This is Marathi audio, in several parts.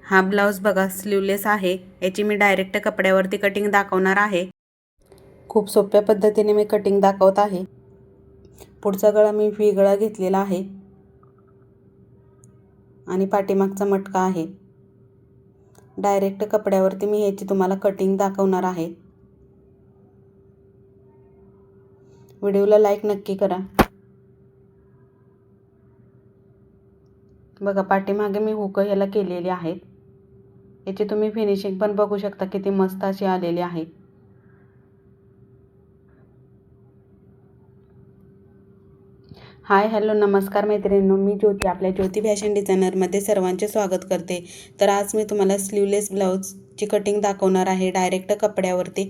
हा ब्लाऊज बघा स्लीवलेस आहे। याची मी डायरेक्ट कपड्यावरती कटिंग दाखवणार आहे। खूप सोप्या पद्धतीने मी कटिंग दाखवत आहे। पुढचा गळा मी व्ही गळा घेतलेला आहे आणि पाठीमागचा मटका आहे। डायरेक्ट कपड्यावरती मी याची तुम्हाला कटिंग दाखवणार आहे। व्हिडिओला लाईक नक्की करा। बघा पाठीमागे मी हुक ह्याला केलेली आहे। याची तुम्ही फिनिशिंग पण बघू शकता किती मस्त अशी आलेली आहे। हाय हॅलो नमस्कार मैत्रिणींनो, मी ज्योती आपल्या ज्योती फॅशन डिझायनरमध्ये सर्वांचे स्वागत करते। तर आज मी तुम्हाला स्लीवलेस ब्लाऊजची कटिंग दाखवणार आहे डायरेक्ट कपड्यावरती।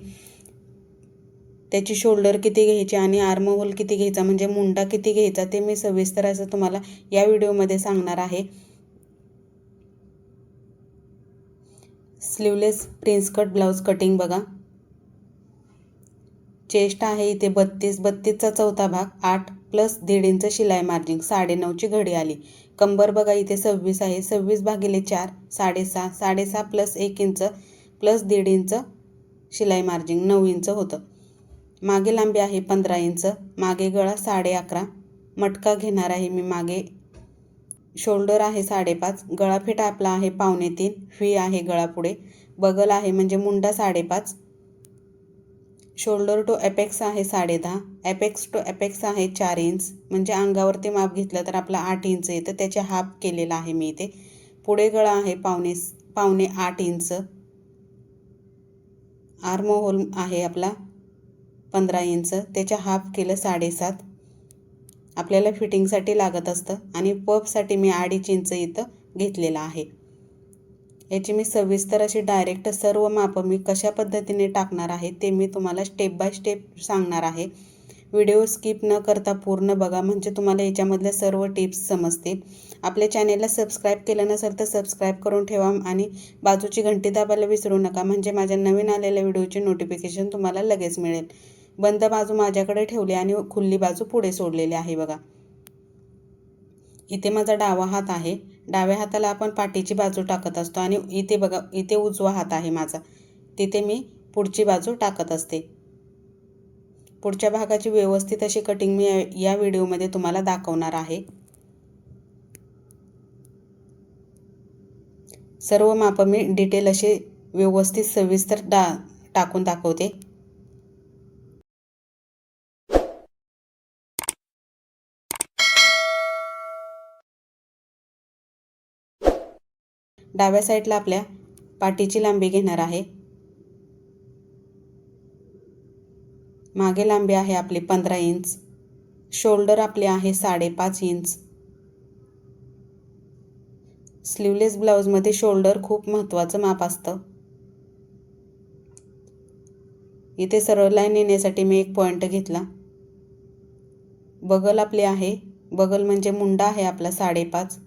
त्याची शोल्डर किती घ्यायची आणि आर्म होल किती घ्यायचा म्हणजे मुंडा किती घ्यायचा ते मी सविस्तर असं तुम्हाला या व्हिडिओमध्ये सांगणार आहे। Sleeveless prince cut blouse cutting बघा। चेस्ट आहे इथे 32चा चौथा भाग 8 प्लस 1.5 इंच शिलाई मार्जिन 9.5ची घडी आली। कंबर बघा इथे 26 आहे 26 भागिले 4 6.5 6.5 प्लस 1 इंच प्लस 1.5 इंच शिलाई मार्जिन 9 इंच होतं। मागे लांबी आहे 15 इंच। मागे गळा 11.5 मटका घेणार आहे मी मागे। शोल्डर आहे 5.5 गळा फिट आपला आहे 2.25 व्ही आहे गळा पुढे। बगल आहे म्हणजे मुंडा 5.5। शोल्डर टू एपेक्स आहे 10.5 एपेक्स टू एपेक्स आहे 4 इंच म्हणजे अंगावरती माप घेतलं तर आपला 8 इंच येतं। त्याचे हाफ केलेला आहे मी इथे। पुढे गळा आहे पावणे 8 इंच। आर्म होल आहे आपला 15 इंच त्याचे हाफ केलं 7.5। आपल्याला फिटिंगसाठी लागत असतं आणि पफसाठी मी 2.5 इंच इथं घेतलेला आहे। याची मी सविस्तर अशी डायरेक्ट सर्व मापं मी कशा पद्धतीने टाकणार आहे ते मी तुम्हाला स्टेप बाय स्टेप सांगणार आहे। व्हिडिओ स्किप न करता पूर्ण बघा म्हणजे तुम्हाला याच्यामधल्या सर्व टिप्स समजतील। आपल्या चॅनेलला सबस्क्राईब केलं नसेल तर सबस्क्राईब करून ठेवा आणि बाजूची घंटी दाबायला विसरू नका म्हणजे माझ्या नवीन आलेल्या व्हिडिओची नोटिफिकेशन तुम्हाला लगेच मिळेल। बंद बाजू माझ्याकडे ठेवली आणि खुली बाजू पुढे सोडलेली आहे बघा। इथे माझा डावा हात आहे। डाव्या हाताला आपण पाठीची बाजू टाकत असतो आणि इथे बघा इथे उजवा हात आहे माझा, तिथे मी पुढची बाजू टाकत असते। पुढच्या भागाची व्यवस्थित अशी कटिंग मी या व्हिडिओमध्ये तुम्हाला दाखवणार आहे। सर्व मापं मी डिटेल असे व्यवस्थित सविस्तर टाकून दाखवते। डाव्या साईडला आपल्या पाठीची लांबी घेणार आहे। मागे लांबी आहे आपली 15 इंच। शोल्डर आपले आहे 5.5 इंच। स्लीवलेस ब्लाऊजमध्ये शोल्डर खूप महत्त्वाचं माप असतं। इथे सरळ लाईन येण्यासाठी मी एक पॉइंट घेतला। बगल आपले आहे, बगल म्हणजे मुंडा आहे आपला 5.5।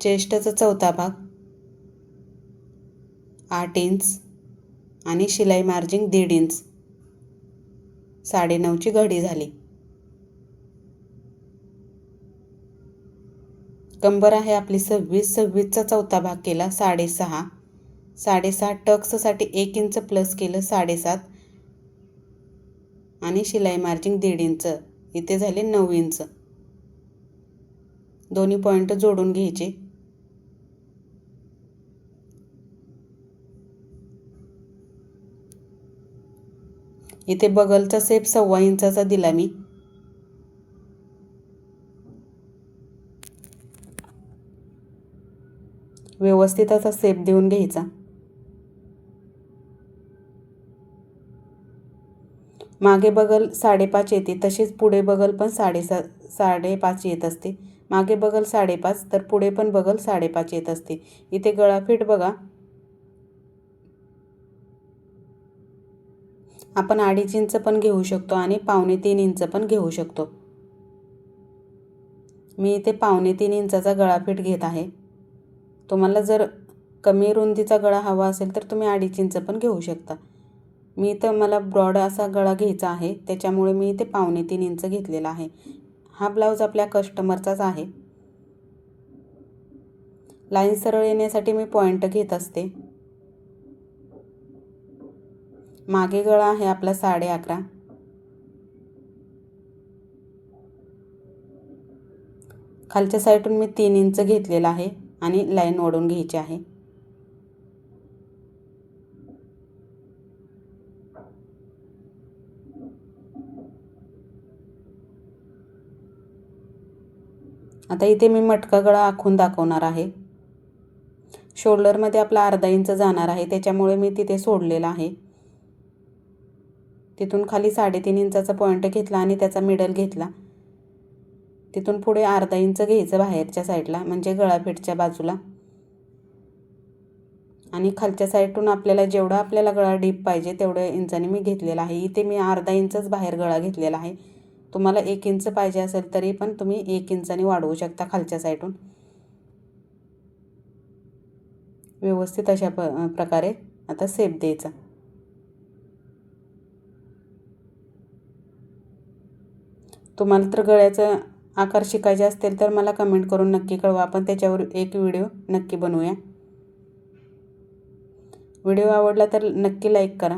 चेस्टचा चौथा भाग 8 इंच आणि शिलाई मार्जिन 1.5 इंच 9.5ची घडी झाली। कंबर आहे आपली 26चा चौथा भाग केला 6.5 टक्ससाठी 1 इंच प्लस केलं 7.5 आणि शिलाई मार्जिन 1.5 इंच इथे झाले 9 इंच। दोन्ही पॉइंट जोडून घ्यायचे। इथे बगलचा शेप 1.25 इंचाचा दिला मी। व्यवस्थित असा शेप देऊन घ्यायचा। मागे बगल 5.5 येते तशीच पुढे बगल पण 5.5 येत असते। मागे बगल 5.5 तर पुढे पण बगल 5.5 येत असते। इथे गळा फिट बघा आपण 2.5 इंच पण घेऊ शकतो आणि 2.25 इंच पण घेऊ शकतो। मी इथे 2.25 इंचाचा गळा फिट घेत आहे। तुम्हाला जर कमी रुंदीचा गळा हवा असेल तर तुम्ही 2.5 इंच पण घेऊ शकता। मी इथं मला ब्रॉड असा गळा घ्यायचा आहे त्याच्यामुळे मी इथे 2.25 इंच घेतलेला आहे। हा ब्लाऊज आपल्या कस्टमरचाच आहे. लाईन सरळ येण्यासाठी मी पॉइंट घेत असते. मागे गळा आहे आपला 11.5. खालच्या साईडून मी 3 इंच घेतलेला आहे आणि लाईन ओढून घ्यायची आहे. आता इथे मी मटका गळा आखून दाखवणार आहे. शोल्डरमध्ये आपला अर्धा इंच जाणार आहे, त्याच्यामुळे मी तिथे सोडलेला आहे. तिथून खाली 3.5 इंचाचा पॉइंट घेतला आणि त्याचा मिडल घेतला. तिथून पुढे अर्धा इंच घ्यायचं बाहेरच्या साईडला, म्हणजे गळाफेटच्या बाजूला. आणि खालच्या साईडून आपल्याला जेवढा आपल्याला गळा डीप पाहिजे तेवढ्या इंचाने मी घेतलेला आहे. इथे मी अर्धा इंचच बाहेर गळा घेतलेला आहे. तुम्हाला 1 इंच पाहिजे असेल तरी पण तुम्ही 1 इंचाने वाढवू शकता खालच्या साईडून. व्यवस्थित अशा प्रकारे आता शेप द्यायचा. तुम्हाला तर गळ्याचा आकार शिकायचे असतील तर मला कमेंट करून नक्की कळवा. आपण त्याच्यावर एक व्हिडिओ नक्की बनवूया. व्हिडिओ आवडला तर नक्की लाईक करा.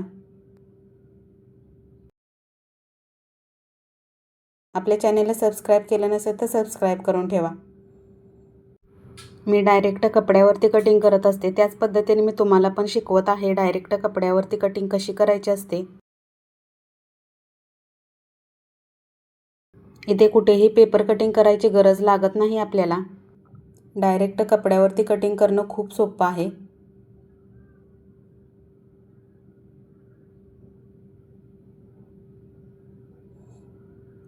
आपल्या चॅनेलला सबस्क्राईब केलं नसेल तर सबस्क्राईब करून ठेवा. मी डायरेक्ट कपड्यावरती कटिंग करत असते, त्याच पद्धतीने मी तुम्हाला पण शिकवत आहे डायरेक्ट कपड्यावरती कटिंग कशी करायची असते. इथे कुठेही पेपर कटिंग करायची गरज लागत नाही आपल्याला. डायरेक्ट कपड्यावरती कटिंग करणं खूप सोपं आहे.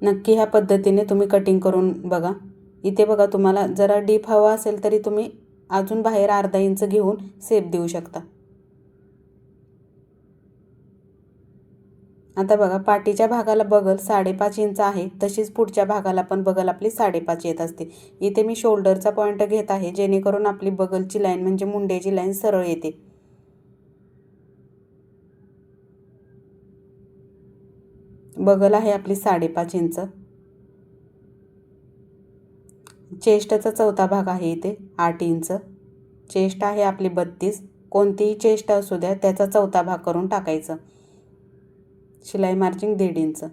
नक्की ह्या पद्धतीने तुम्ही कटिंग करून बघा. इथे बघा, तुम्हाला जरा डीप हवा असेल तरी तुम्ही अजून बाहेर अर्धा इंच घेऊन शेप देऊ शकता. आता बघा, पाठीच्या भागाला बगल 5.5 इंच आहे, तशीच पुढच्या भागाला पण बगल आपली 5.5 येत असते. इथे मी शोल्डरचा पॉइंट घेत आहे, जेणेकरून आपली बगलची लाईन म्हणजे मुंड्याची लाईन सरळ येते. बगल आहे आपली 5.5 इंच. चेस्टचा चौथा भाग आहे इथे 8 इंच. चेस्ट आहे आपली 32. कोणतीही चेस्ट असू द्या, त्याचा चौथा भाग करून टाकायचं. शिलाई मार्जिन 1.5 इंच.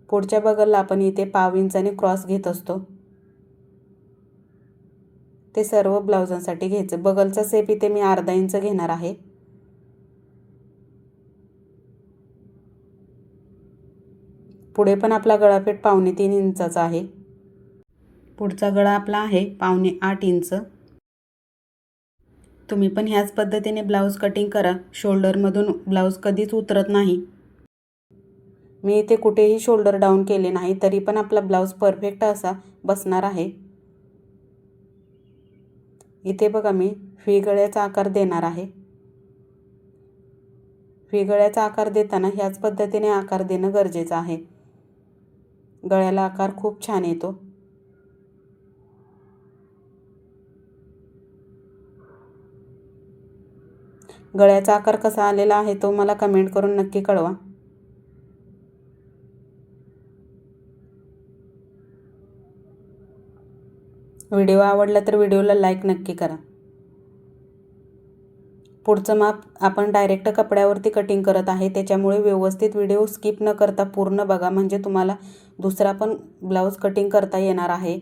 पुढच्या बगलला आपण इथे पाव इंचाने क्रॉस घेत असतो. ते सर्व ब्लाउजांसाठी घ्यायचं. बगलचा शेप इथे मी अर्धा इंच घेणार आहे. पुढे पण आपला गळाफेट 3.25 इंचाचा आहे. पुढचा गळा आपला आहे 7.25 इंच. तुम्ही पण ह्याच पद्धतीने ब्लाऊज कटिंग करा. शोल्डरमधून ब्लाऊज कधीच उतरत नाही. मी इथे कुठेही शोल्डर डाऊन केले नाही, तरी पण आपला ब्लाऊज परफेक्ट असा बसणार आहे. इथे बघा, मी व्ही गळ्याचा आकार देणार आहे. व्ही गळ्याचा आकार देताना ह्याच पद्धतीने आकार देणं गरजेचं आहे. गळ्याला आकार खूप छान येतो. गळ्याचा आकार कसा आलेला आहे तो मला कमेंट करून नक्की कळवा. व्हिडिओ आवडला तर व्हिडिओला लाईक नक्की करा. पुढचं माप आपण डायरेक्ट कपड्यावरती कटिंग करत आहे, त्याच्यामुळे व्यवस्थित व्हिडिओ स्किप न करता पूर्ण बघा, म्हणजे तुम्हाला दुसरा पण ब्लाऊज कटिंग करता येणार आहे.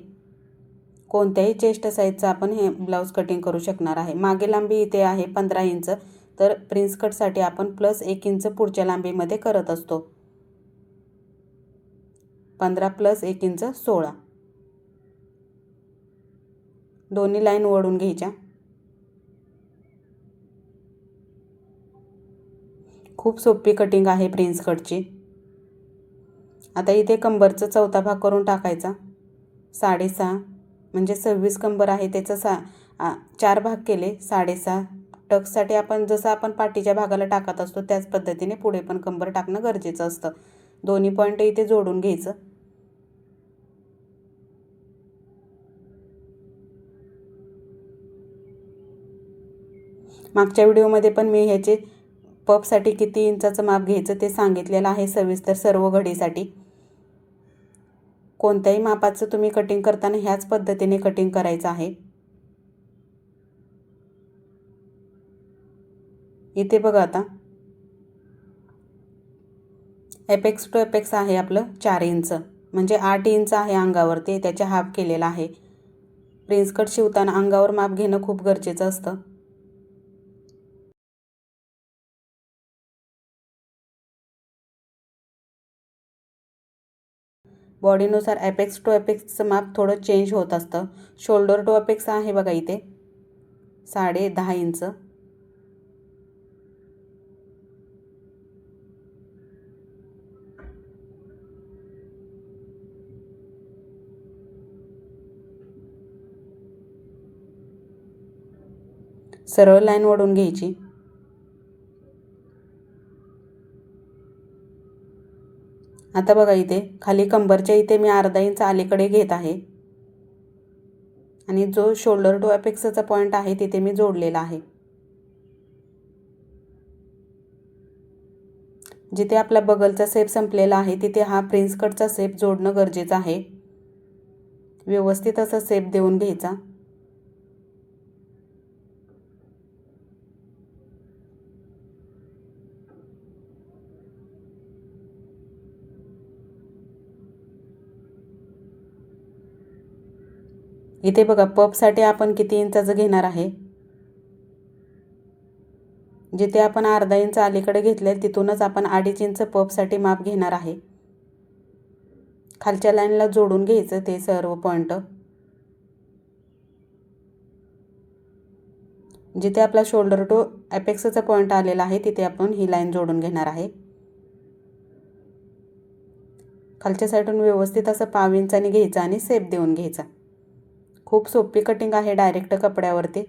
कोणत्याही चेस्ट साईजचा आपण हे ब्लाऊज कटिंग करू शकणार आहे. मागे लांबी इथे आहे 15 इंच, तर प्रिन्स कटसाठी आपण +1 इंच पुढच्या लांबीमध्ये करत असतो. 15 + 1 इंच 16. दोन्ही लाईन ओढून घ्यायच्या. खूप सोपी कटिंग आहे प्रिन्स कटची. आता इथे कंबरचा चौथा भाग करून टाकायचा. 6.5 म्हणजे 26 कंबर आहे, त्याचं 4 भाग केले. 6.5 टक्ससाठी आपण जसं आपण पाठीच्या भागाला टाकत असतो त्याच पद्धतीने पुढे पण कंबर टाकणं गरजेचं असतं. दोन्ही पॉइंट इथे जोडून घ्यायचं. मागच्या व्हिडिओमध्ये पण मी ह्याचे पफसाठी किती इंचाचं माप घ्यायचं ते सांगितलेलं आहे सविस्तर सर्व घडीसाठी. कोणत्याही मापाचं तुम्ही कटिंग करताना ह्याच पद्धतीने कटिंग करायचं आहे। इथे बघा आता एपेक्स टू एपेक्स आहे आपलं 4 इंच, म्हणजे 8 इंच आहे अंगावरती, त्याच्या हाफ केलेला आहे। प्रिन्स कट शिवताना अंगावर माप घेणं खूप गरजेचं असतं। बॉडीनुसार एपेक्स टू एपेक्सचं माप थोडं चेंज होत असतं। शोल्डर टू एपेक्स आहे बघा इथे 10.5 इंच। सरळ लाईन ओढून घ्यायची। आता बघा इथे खाली कंबरच्या इथे मी अर्धा इंच अलीकडे घेत आहे आणि जो शोल्डर टू एपेक्सचा पॉइंट आहे तिथे मी जोडलेला आहे। जिथे आपला बगलचा शेप संपलेला आहे तिथे हा प्रिन्स कटचा शेप जोडणं गरजेचं आहे। व्यवस्थित असा शेप देऊन घ्यायचा। इथे बघा पफसाठी आपण किती इंचाचं घेणार आहे, जिथे आपण अर्धा इंच अलीकडे घेतले तिथूनच आपण 2.5 इंच पफसाठी माप घेणार आहे। खालच्या लाईनला जोडून घ्यायचं ते सर्व पॉइंट। जिथे आपला शोल्डर टू एपेक्सचा पॉइंट आलेला आहे तिथे आपण ही लाईन जोडून घेणार आहे। खालच्या साईडून व्यवस्थित असं 1/2 इंचाने घ्यायचं आणि शेप देऊन घ्यायचा। खूप सोपी कटिंग आहे डायरेक्ट कपड्यावरती।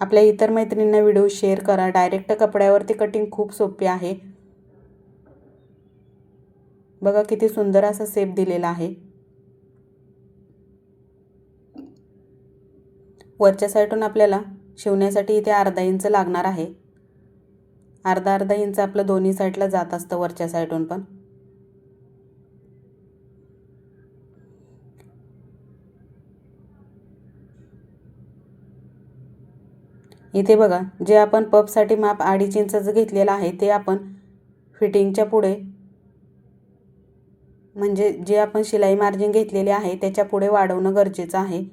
आपल्या इतर मैत्रिणींना व्हिडिओ शेअर करा। डायरेक्ट कपड्यावरती कटिंग खूप सोपी आहे। बघा किती सुंदर असा शेप दिलेला आहे। वरच्या साईडून आपल्याला शिवण्यासाठी इथे अर्धा इंच लागणार आहे। अर्धा इंच आपलं दोन्ही साईडला जात असतं वरच्या साईडून पण। इथे बघा जे आपण पफसाठी माप 2.5 इंचाचं घेतलेलं आहे ते आपण फिटिंगच्या पुढे, म्हणजे जे आपण शिलाई मार्जिन घेतलेले आहे त्याच्या पुढे वाढवणं गरजेचं आहे।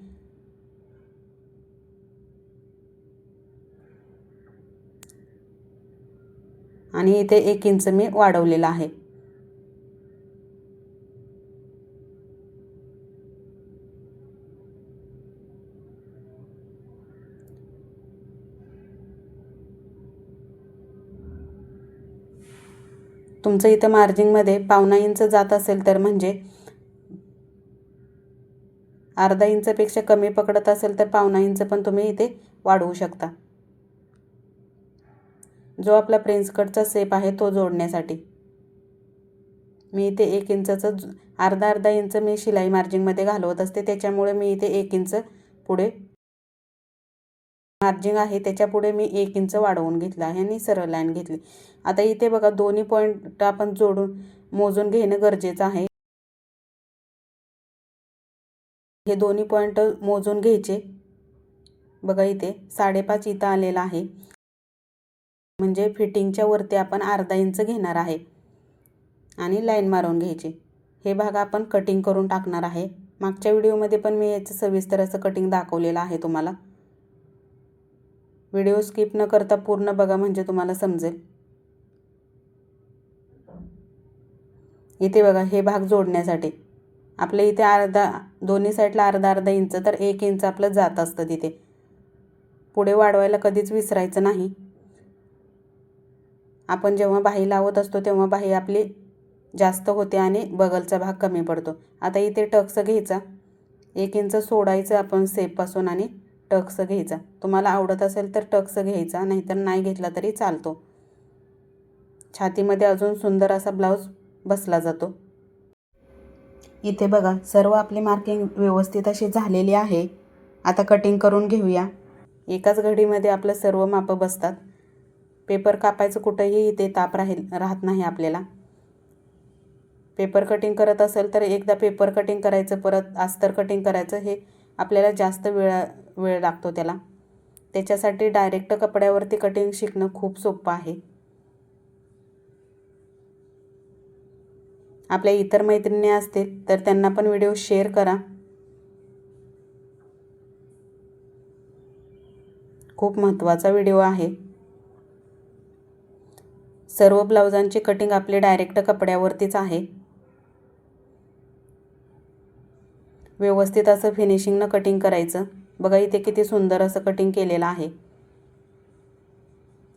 आणि इथे 1 इंच मी वाढवलेला आहे। तुमचं इथं मार्जिनमध्ये 1/2 इंच जात असेल तर, म्हणजे अर्धा इंचपेक्षा कमी पकडत असेल तर 1/2 इंच पण तुम्ही इथे वाढवू शकता। जो आपला प्रिन्स कटचा शेप आहे तो जोडण्यासाठी मी इथे 1 इंचाचं अर्धा इंच मी शिलाई मार्जिनमध्ये घालवत असते, त्याच्यामुळे मी इथे 1 इंच पुढे मार्जिन आहे त्याच्या पुढे मी 1 इंच वाढवून घेतला आहे आणि सरळ लाईन घेतली। आता इथे बघा दोन्ही पॉइंट आपण जोडून मोजून घेणं गरजेचं आहे। हे दोन्ही पॉइंट मोजून घ्यायचे। बघा इथे 5.5 इथं आलेला आहे, म्हणजे फिटिंगच्या वरती आपण अर्धा इंच घेणार आहे आणि लाईन मारून घ्यायची। हे भाग आपण कटिंग करून टाकणार आहे। मागच्या व्हिडिओमध्ये पण मी याचं सविस्तर असं कटिंग दाखवलेलं आहे तुम्हाला। व्हिडिओ स्किप न करता पूर्ण बघा म्हणजे तुम्हाला समजेल। इथे बघा हे भाग जोडण्यासाठी आपल्या इथे दोन्ही साईडला अर्धा इंच तर 1 इंच आपलं जात असतं तिथे। पुढे वाढवायला कधीच विसरायचं नाही। आपण जेव्हा बाही लावत असतो तेव्हा बाही आपली जास्त होते आणि बगलचा भाग कमी पडतो। आता इथे टक्स घ्यायचा, 1 इंच सोडायचं आपण शेपपासून आणि टक्स घ्यायचा। तुम्हाला आवडत असेल तर टक्स घ्यायचा, नाहीतर नाही घेतला तरी चालतो। छातीमध्ये अजून सुंदर असा ब्लाऊज बसला जातो। इथे बघा सर्व आपली मार्किंग व्यवस्थित अशी झालेली आहे। आता कटिंग करून घेऊया। एकाच घडीमध्ये आपलं सर्व माप बसतात। पेपर कापायचं कुठंही इथे ताप राहत नाही आपल्याला. पेपर कटिंग करत असेल तर एकदा पेपर कटिंग करायचं, परत अस्तर कटिंग करायचं, हे आपल्याला जास्त वेळ लागतो त्याला. त्याच्यासाठी डायरेक्ट कपड्यावरती कटिंग शिकणं खूप सोपं आहे. आपल्या इतर मैत्रिणी असतील तर त्यांना पण व्हिडिओ शेअर करा. खूप महत्त्वाचा व्हिडिओ आहे. सर्व ब्लाउजांची कटिंग आपले डायरेक्ट कपड्यावरतीच आहे. व्यवस्थित असं फिनिशिंगनं कटिंग करायचं. बघा इथे किती सुंदर असं कटिंग केलेलं आहे.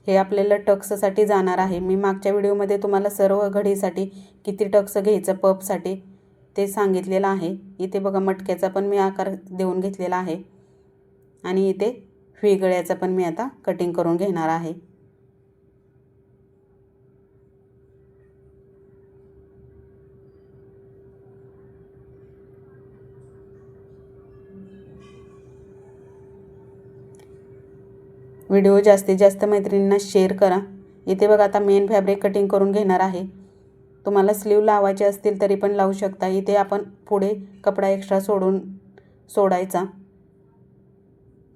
हे आपल्याला टक्ससाठी जाणार आहे. मी मागच्या व्हिडिओमध्ये तुम्हाला सर्व घडीसाठी किती टक्स घ्यायचं पपसाठी ते सांगितलेलं आहे. इथे बघा मटक्याचा पण मी आकार देऊन घेतलेला आहे आणि इथे व्ही गळ्याचा पण मी आता कटिंग करून घेणार आहे. व्हिडिओ जास्तीत जास्त मैत्रिणींना शेअर करा. इथे बघा आता मेन फॅब्रिक कटिंग करून घेणार आहे. तुम्हाला स्लीव लावायचे असतील तरी पण लावू शकता. इथे आपण पुढे कपडा एक्स्ट्रा सोडायचा,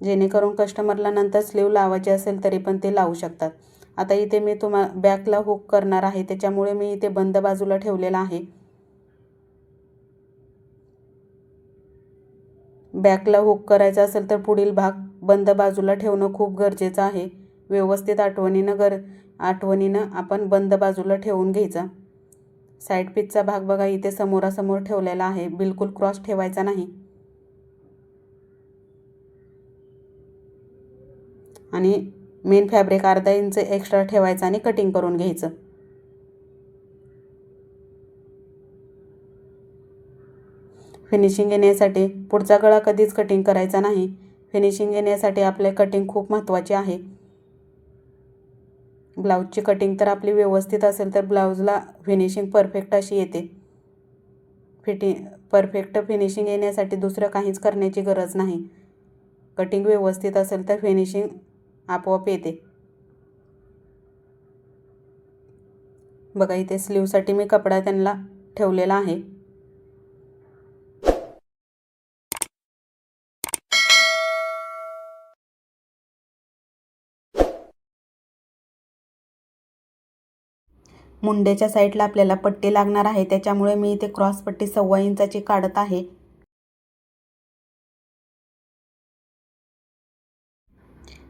जेणेकरून कस्टमरला नंतर स्लीव लावायचे असेल तरी पण ते लावू शकतात. आता इथे मी बॅकला हुक करणार आहे, त्याच्यामुळे मी इथे बंद बाजूला ठेवलेला आहे. बॅकला हुक करायचा असेल तर पुढील भाग बंद बाजूला ठेवणं खूप गरजेचं आहे. व्यवस्थित आठवणीनं आपण बंद बाजूला ठेवून घ्यायचा. साईड पीसचा भाग बघा इथे समोरासमोर ठेवलेला आहे, बिलकुल क्रॉस ठेवायचा नाही. आणि मेन फॅब्रिक अर्धा इंच एक्स्ट्रा ठेवायचं आणि कटिंग करून घ्यायचं. फिनिशिंग येण्यासाठी पुढचा गळा कधीच कटिंग करायचा नाही. फिनिशिंग येण्यासाठी आपले कटिंग खूप महत्त्वाचे आहे. ब्लाऊजची कटिंग तर आपली व्यवस्थित असेल तर ब्लाऊजला फिनिशिंग परफेक्ट अशी येते. परफेक्ट फिनिशिंग येण्यासाठी दुसरं काहीच करण्याची गरज नाही. कटिंग व्यवस्थित असेल तर फिनिशिंग आपोआप येते. बघा इथे स्लीवसाठी मी कपडा त्यांना ठेवलेला आहे. मुंड्याच्या साईडला आपल्याला पट्टी लागणार आहे, त्याच्यामुळे मी इथे क्रॉस पट्टी 1.25 इंचाची काढत आहे.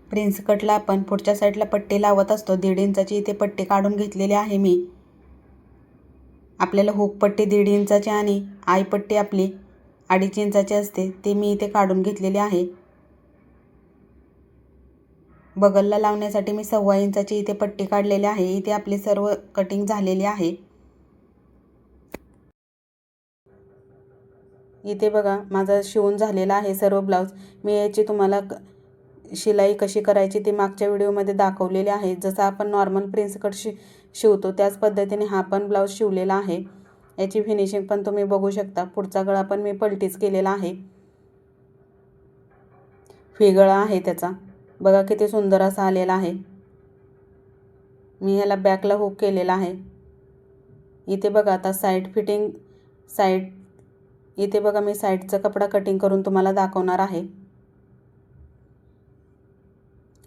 प्रिन्स कटला आपण पुढच्या साईडला पट्टी लावत असतो. 1.5 इंचाची इथे पट्टी काढून घेतलेली आहे मी. आपल्याला हुक पट्टी 1.5 इंचाची आणि आई पट्टी आपली 2.5 इंचाची असते, ते मी इथे काढून घेतलेली आहे. बगलला लावण्यासाठी मी 1.25 इंचाची इथे पट्टी काढलेली आहे. इथे आपली सर्व कटिंग झालेली आहे. इथे बघा माझा शिवून झालेला आहे सर्व ब्लाऊज. मी याची तुम्हाला शिलाई कशी करायची ती मागच्या व्हिडिओमध्ये दाखवलेली आहे. जसं आपण नॉर्मल प्रिन्स कट शिवतो त्याच पद्धतीने हा पण ब्लाऊज शिवलेला आहे. याची फिनिशिंग पण तुम्ही बघू शकता. पुढचा गळा पण मी पलटीच केलेला आहे. व्ही गळा आहे त्याचा. बघा किती सुंदर असा आलेला आहे. मी ह्याला बॅकला हुक केलेला आहे. इथे बघा आता इथे बघा मी साईडचा कपडा कटिंग करून तुम्हाला दाखवणार आहे.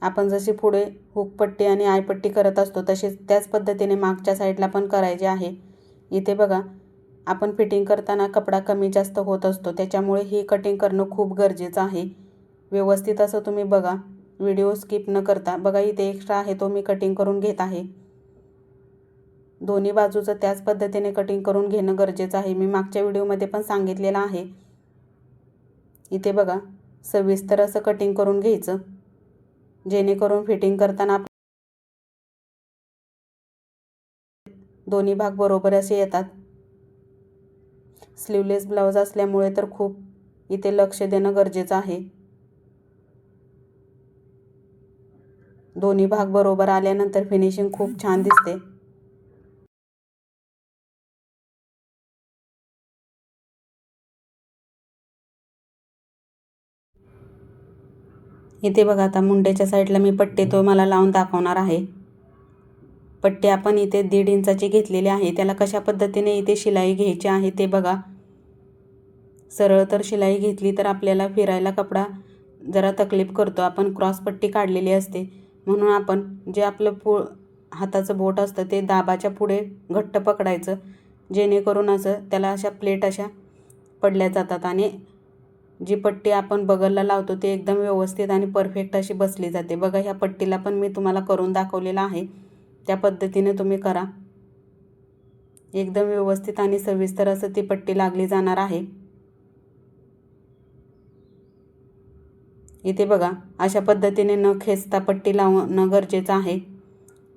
आपण जशी पुढे हुकपट्टी आणि आयपट्टी करत असतो तशीच त्याच पद्धतीने मागच्या साईडला पण करायचे आहे. इथे बघा आपण फिटिंग करताना कपडा कमी जास्त होत असतो, त्याच्यामुळे ही कटिंग करणं खूप गरजेचं आहे. व्यवस्थित असं तुम्ही बघा, व्हिडिओ स्किप न करता. बघा इथे एक्स्ट्रा आहे तो मी कटिंग करून घेत आहे. दोन्ही बाजूचं त्याच पद्धतीने कटिंग करून घेणं गरजेचं आहे. मी मागच्या व्हिडिओमध्ये पण सांगितलेलं आहे. इथे बघा सविस्तर असं कटिंग करून घ्यायचं, जेणेकरून फिटिंग करताना दोन्ही भाग बरोबर असे येतात. स्लीवलेस ब्लाऊज असल्यामुळे तर खूप इथे लक्ष देणं गरजेचं आहे. दोन्ही भाग बरोबर आल्यानंतर फिनिशिंग खूप छान दिसते. इथे बघा आता मुंड्याच्या साईडला मी पट्टी तो मला लावून दाखवणार आहे. पट्टी आपण इथे 1.5 इंचाची घेतलेली आहे. त्याला कशा पद्धतीने इथे शिलाई घ्यायची आहे ते बघा. सरळ तर शिलाई घेतली तर आपल्याला फिरायला कपडा जरा तकलीफ करतो. आपण क्रॉस पट्टी काढलेली असते, म्हणून आपण जे आपलं हाताचं बोट असतं ते दाबाच्या पुढे घट्ट पकडायचं, जेणेकरून असं त्याला अशा प्लेट अशा पडल्या जातात आणि जी पट्टी आपण बगलला लावतो ती एकदम व्यवस्थित आणि परफेक्ट अशी बसली जाते. बघा, ह्या पट्टीला पण मी तुम्हाला करून दाखवलेलं आहे. त्या पद्धतीने तुम्ही करा. एकदम व्यवस्थित आणि सविस्तर असं ती पट्टी लागली जाणार आहे. इथे बघा, अशा पद्धतीने न खेचता पट्टी लावणं गरजेचं आहे.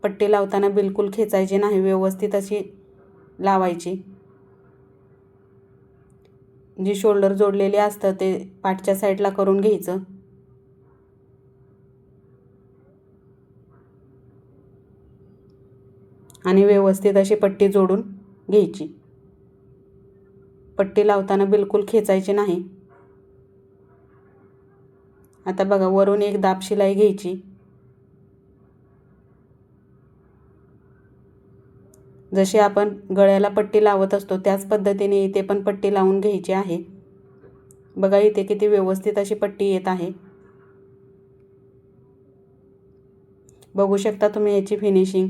पट्टी लावताना बिलकुल खेचायची नाही, व्यवस्थित अशी लावायची. जी शोल्डर जोडलेले असतं ते पाठच्या साईडला करून घ्यायचं. आणि व्यवस्थित अशी पट्टी जोडून घ्यायची. पट्टी लावताना बिलकुल खेचायची नाही. आता बघा, वरून एक दाब शिलाई घ्यायची. जशी आपण गळ्याला पट्टी लावत असतो त्याच पद्धतीने इथे पण पट्टी लावून घ्यायची आहे. बघा, इथे किती व्यवस्थित अशी पट्टी येत आहे. बघू शकता तुम्ही याची फिनिशिंग.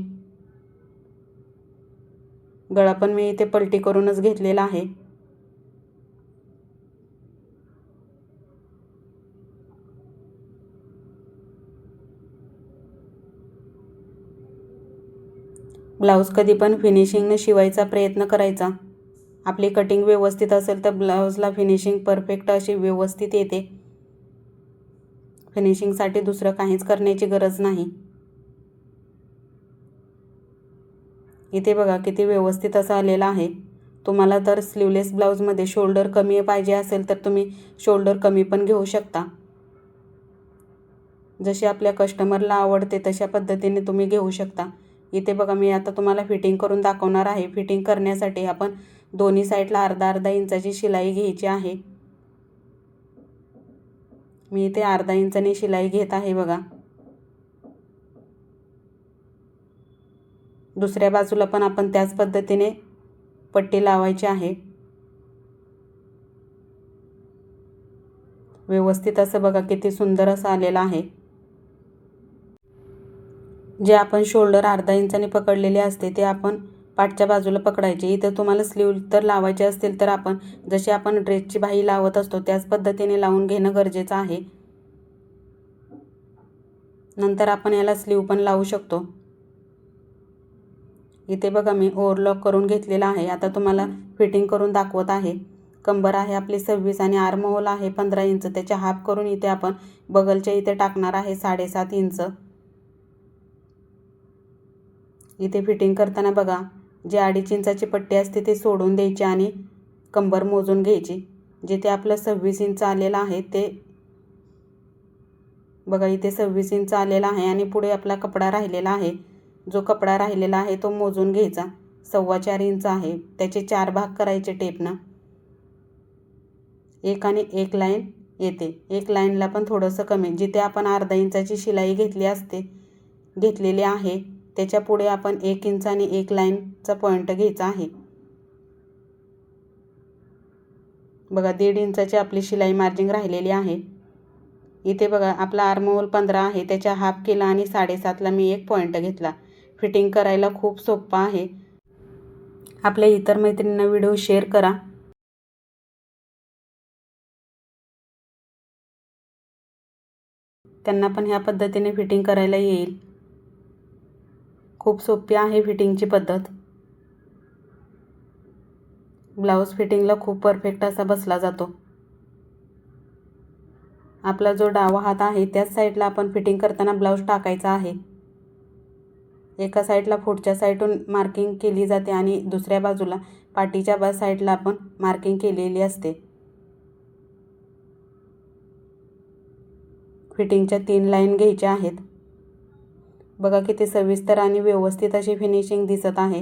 गळा पण मी इथे पलटी करूनच घेतलेला आहे. ब्लाऊज कधी पण फिनिशिंगने शिवायचा प्रयत्न करायचा. आपली कटिंग व्यवस्थित असेल तर ब्लाऊजला फिनिशिंग परफेक्ट अशी व्यवस्थित येते. फिनिशिंगसाठी दुसरं काहीच करण्याची गरज नाही. इथे बघा किती व्यवस्थित असं आलेलं आहे. तुम्हाला तर स्लीवलेस ब्लाऊजमध्ये शोल्डर कमी पाहिजे असेल तर तुम्ही शोल्डर कमी पण घेऊ शकता. जशी आपल्या कस्टमरला आवडते तशा पद्धतीने तुम्ही घेऊ शकता. इथे बघा, मी आता तुम्हाला फिटिंग करून दाखवणार आहे. फिटिंग करण्यासाठी आपण दोन्ही साईडला अर्धा इंचाची शिलाई घ्यायची आहे. मी इथे अर्धा इंचाने शिलाई घेत आहे बघा. दुसऱ्या बाजूला पण आपण त्याच पद्धतीने पट्टी लावायची आहे. व्यवस्थित असं बघा किती सुंदर असं आलेलं आहे. जे आपण शोल्डर अर्धा इंचाने पकडलेले असते ते आपण पाठच्या बाजूला पकडायचे. इथं तुम्हाला स्लीव तर लावायचे असतील तर आपण जशी आपण ड्रेसची बाही लावत असतो त्याच पद्धतीने लावून घेणं गरजेचं आहे. नंतर आपण याला स्लीव पण लावू शकतो. इथे बघा, मी ओव्हरलॉक करून घेतलेला आहे. आता तुम्हाला फिटिंग करून दाखवत आहे. कंबर आहे आपली 26 आणि आर्म होल आहे 15 इंच. त्याच्या हाफ करून इथे आपण बगलच्या इथे टाकणार आहे 7.5 इंच. इथे फिटिंग करताना बघा, जे 2.5 इंचाची पट्टी असते ते सोडून द्यायची आणि कंबर मोजून घ्यायची. जिथे आपलं 26 इंच आलेलं आहे ते बघा, इथे 26 इंच आलेला आहे आणि पुढे आपला कपडा राहिलेला आहे. जो कपडा राहिलेला आहे तो मोजून घ्यायचा. 4.25 इंच आहे. त्याचे 4 भाग करायचे टेपनं. एक आणि एक लाईन येते. एक लाईनला पण थोडंसं कमी, जिथे आपण अर्धा इंचाची शिलाई घेतलेली आहे त्याच्या पुढे आपण 1 इंच आणि 1 लाईनचा पॉईंट घ्यायचा आहे. बघा, 1.5 इंचाची आपली शिलाई मार्जिंग राहिलेली आहे. इथे बघा, आपला आर्म होल 15 आहे, त्याच्या हाफ केला आणि 7.5ला मी एक पॉईंट घेतला. फिटिंग करायला खूप सोपं आहे. आपल्या इतर मैत्रिणींना व्हिडिओ शेअर करा. त्यांना पण ह्या पद्धतीने फिटिंग करायला येईल. खूप सोपी आहे फिटिंगची पद्धत. ब्लाऊज फिटिंगला खूप परफेक्ट असा बसला जातो. आपला जो डावा हात आहे त्याच साईडला आपण फिटिंग करताना ब्लाऊज टाकायचा आहे. एका साईडला पुढच्या साईडून मार्किंग केली जाते आणि दुसऱ्या बाजूला पाठीच्या साईडला आपण मार्किंग केलेली असते. फिटिंगच्या 3 लाईन घ्यायच्या आहेत. बघा किती सविस्तर आणि व्यवस्थित अशी फिनिशिंग दिसत आहे.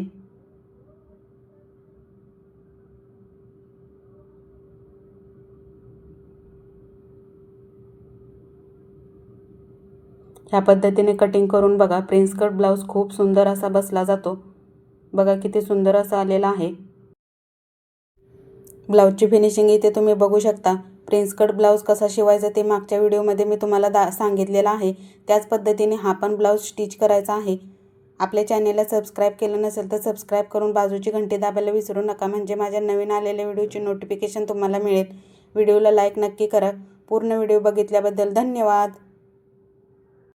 ह्या पद्धतीने कटिंग करून बघा. प्रिन्स कट ब्लाऊज खूप सुंदर असा बसला जातो. बघा किती सुंदर असा आलेला आहे. ब्लाऊजची फिनिशिंग इथे तुम्ही बघू शकता. प्रिन्स कट ब्लाऊज कसा शिवायचा ते मागच्या व्हिडिओमध्ये मी तुम्हाला सांगितलेलं आहे. त्याच पद्धतीने हा पण ब्लाऊज स्टिच करायचा आहे. आपल्या चॅनेलला सबस्क्राईब केलं नसेल तर सबस्क्राईब करून बाजूची घंटी दाबायला विसरू नका, म्हणजे माझ्या नवीन आलेल्या व्हिडिओची नोटिफिकेशन तुम्हाला मिळेल. व्हिडिओला लाईक नक्की करा. पूर्ण व्हिडिओ बघितल्याबद्दल धन्यवाद.